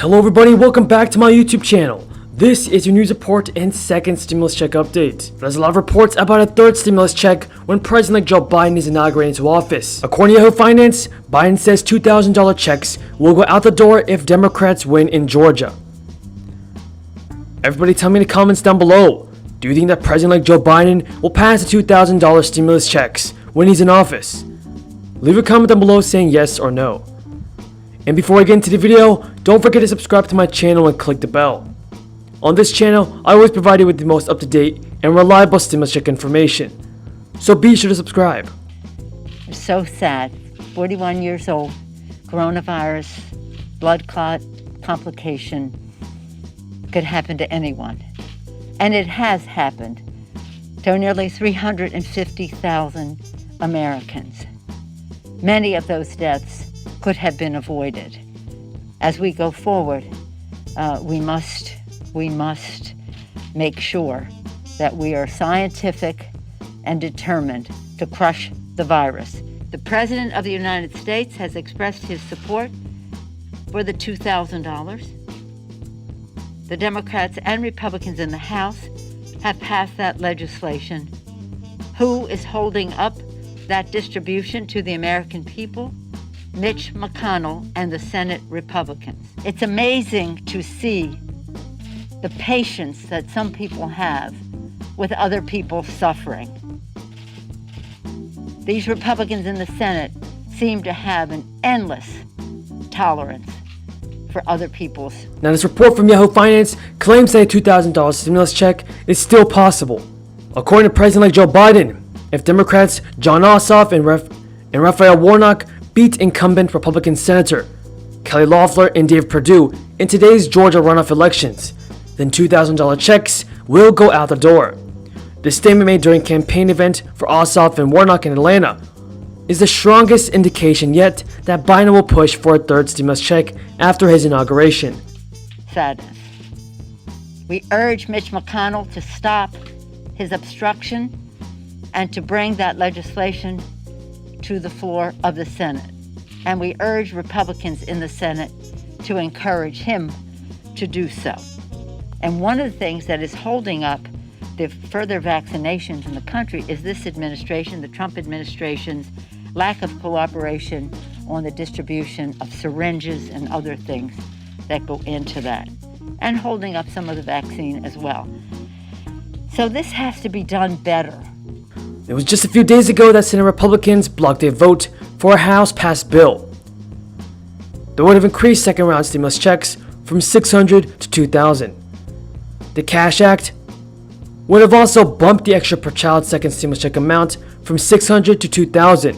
Hello everybody, welcome back to my YouTube channel. This is your news report and second stimulus check update. There's a lot of reports about a third stimulus check when President Joe Biden is inaugurated into office. According to Yahoo Finance, Biden says $2,000 checks will go out the door if Democrats win in Georgia. Everybody tell me in the comments down below, do you think that President Joe Biden will pass the $2,000 stimulus checks when he's in office? Leave a comment down below saying yes or no. And before I get into the video, don't forget to subscribe to my channel and click the bell. On this channel, I always provide you with the most up-to-date and reliable stimulus check information, so be sure to subscribe. So sad. 41 years old, coronavirus, blood clot, complication, could happen to anyone. And it has happened to nearly 350,000 Americans. Many of those deaths could have been avoided. As we go forward, we must make sure that we are scientific and determined to crush the virus. The President of the United States has expressed his support for the $2,000. The Democrats and Republicans in the House have passed that legislation. Who is holding up that distribution to the American people? Mitch McConnell and the Senate Republicans. It's amazing to see the patience that some people have with other people suffering. These Republicans in the Senate seem to have an endless tolerance for other people's. Now this report from Yahoo Finance claims that a $2,000 stimulus check is still possible. According to President Joe Biden, if Democrats Jon Ossoff and Raphael Warnock beat incumbent Republican Senator Kelly Loeffler and Dave Perdue in today's Georgia runoff elections, then $2,000 checks will go out the door. The statement made during a campaign event for Ossoff and Warnock in Atlanta is the strongest indication yet that Biden will push for a third stimulus check after his inauguration. Sadness. We urge Mitch McConnell to stop his obstruction and to bring that legislation to the floor of the Senate. And we urge Republicans in the Senate to encourage him to do so. And one of the things that is holding up the further vaccinations in the country is this administration, the Trump administration's lack of cooperation on the distribution of syringes and other things that go into that, and holding up some of the vaccine as well. So this has to be done better. It was just a few days ago that Senate Republicans blocked a vote for a House-passed bill that would have increased second-round stimulus checks from $600 to $2,000. The Cash Act would have also bumped the extra per child second stimulus check amount from $600 to $2,000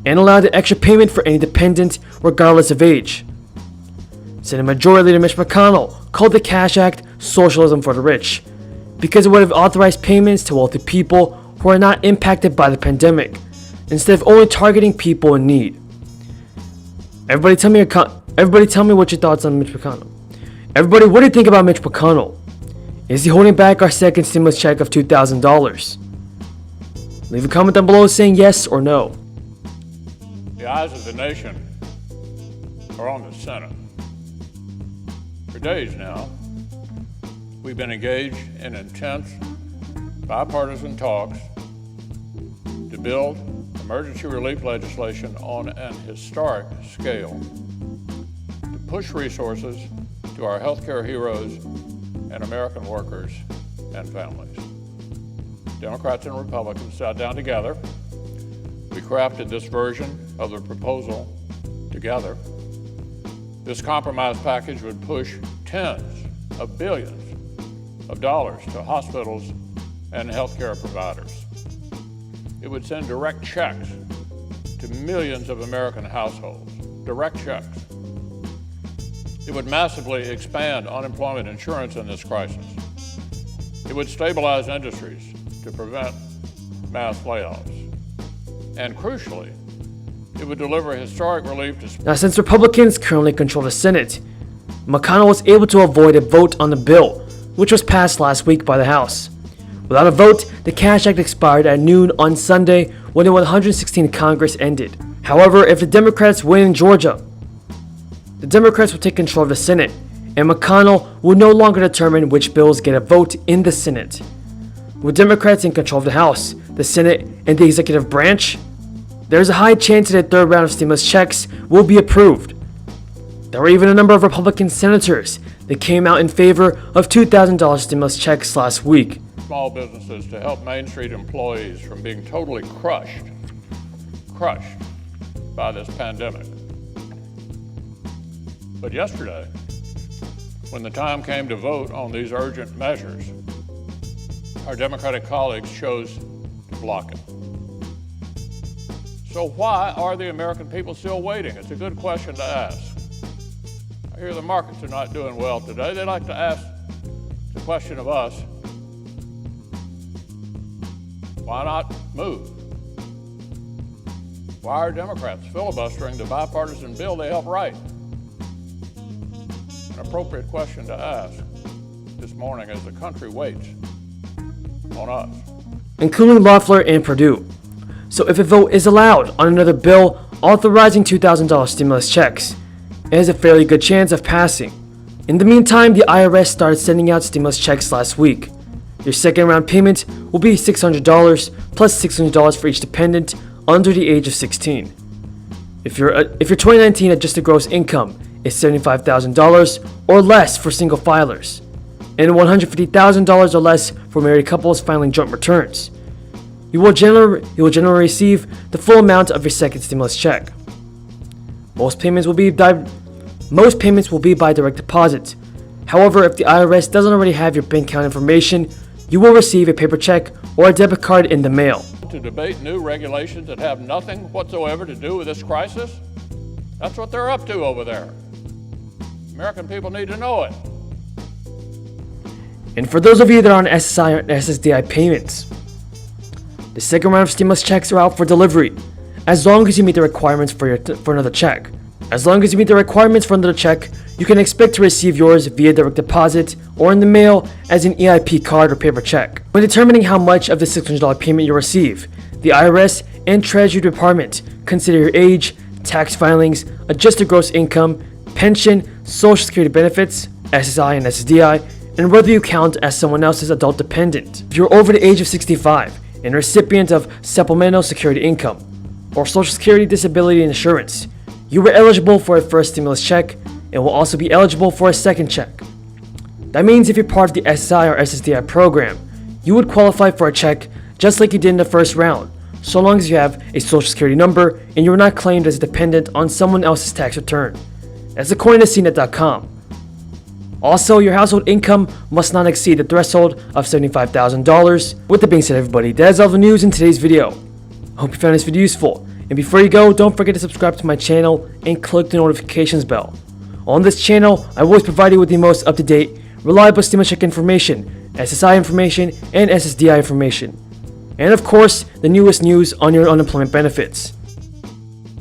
and allowed the extra payment for any dependent regardless of age. Senate Majority Leader Mitch McConnell called the Cash Act socialism for the rich because it would have authorized payments to wealthy people who are not impacted by the pandemic, instead of only targeting people in need. Everybody tell me what your thoughts on Mitch McConnell. Everybody, what do you think about Mitch McConnell? Is he holding back our second stimulus check of $2,000? Leave a comment down below saying yes or no. The eyes of the nation are on the Senate. For days now, we've been engaged in intense bipartisan talks to build emergency relief legislation on an historic scale to push resources to our healthcare heroes and American workers and families. Democrats and Republicans sat down together. We crafted this version of the proposal together. This compromise package would push tens of billions of dollars to hospitals and healthcare providers. It would send direct checks to millions of American households, direct checks. It would massively expand unemployment insurance in this crisis. It would stabilize industries to prevent mass layoffs. And crucially, it would deliver historic relief to... Now, since Republicans currently control the Senate, McConnell was able to avoid a vote on the bill, which was passed last week by the House. Without a vote, the Cash Act expired at noon on Sunday when the 116th Congress ended. However, if the Democrats win in Georgia, the Democrats will take control of the Senate and McConnell will no longer determine which bills get a vote in the Senate. With Democrats in control of the House, the Senate, and the executive branch, there's a high chance that a third round of stimulus checks will be approved. There were even a number of Republican senators that came out in favor of $2,000 stimulus checks last week. Small businesses to help Main Street employees from being totally crushed by this pandemic. But yesterday, when the time came to vote on these urgent measures, our Democratic colleagues chose to block it. So why are the American people still waiting? It's a good question to ask. I hear the markets are not doing well today. They like to ask the question of us, why not move? Why are Democrats filibustering the bipartisan bill they helped write? An appropriate question to ask this morning as the country waits on us. Including Loeffler and Perdue. So if a vote is allowed on another bill authorizing $2,000 stimulus checks, it has a fairly good chance of passing. In the meantime, the IRS started sending out stimulus checks last week. Your second round payment will be $600 plus $600 for each dependent under the age of 16. If your 2019 adjusted gross income is $75,000 or less for single filers, and $150,000 or less for married couples filing joint returns, you will generally receive the full amount of your second stimulus check. Most payments will be by direct deposit. However, if the IRS doesn't already have your bank account information, you will receive a paper check or a debit card in the mail. To debate new regulations that have nothing whatsoever to do with this crisis? That's what they're up to over there. American people need to know it. And for those of you that are on SSI or SSDI payments, the second round of stimulus checks are out for delivery, as long as you meet the requirements for another check. As long as you meet the requirements for another check, you can expect to receive yours via direct deposit or in the mail as an EIP card or paper check. When determining how much of the $600 payment you receive, the IRS and Treasury Department consider your age, tax filings, adjusted gross income, pension, Social Security benefits, SSI and SSDI, and whether you count as someone else's adult dependent. If you're over the age of 65 and a recipient of supplemental security income or Social Security disability insurance, you were eligible for a first stimulus check and will also be eligible for a second check. That means if you're part of the SSI or SSDI program, you would qualify for a check just like you did in the first round, so long as you have a Social Security number and you were not claimed as a dependent on someone else's tax return. That's according to CNET.com. Also, your household income must not exceed the threshold of $75,000. With that being said, everybody, that is all the news in today's video. I hope you found this video useful. And before you go, don't forget to subscribe to my channel and click the notifications bell. On this channel, I always provide you with the most up-to-date, reliable stimulus check information, SSI information, and SSDI information. And of course, the newest news on your unemployment benefits.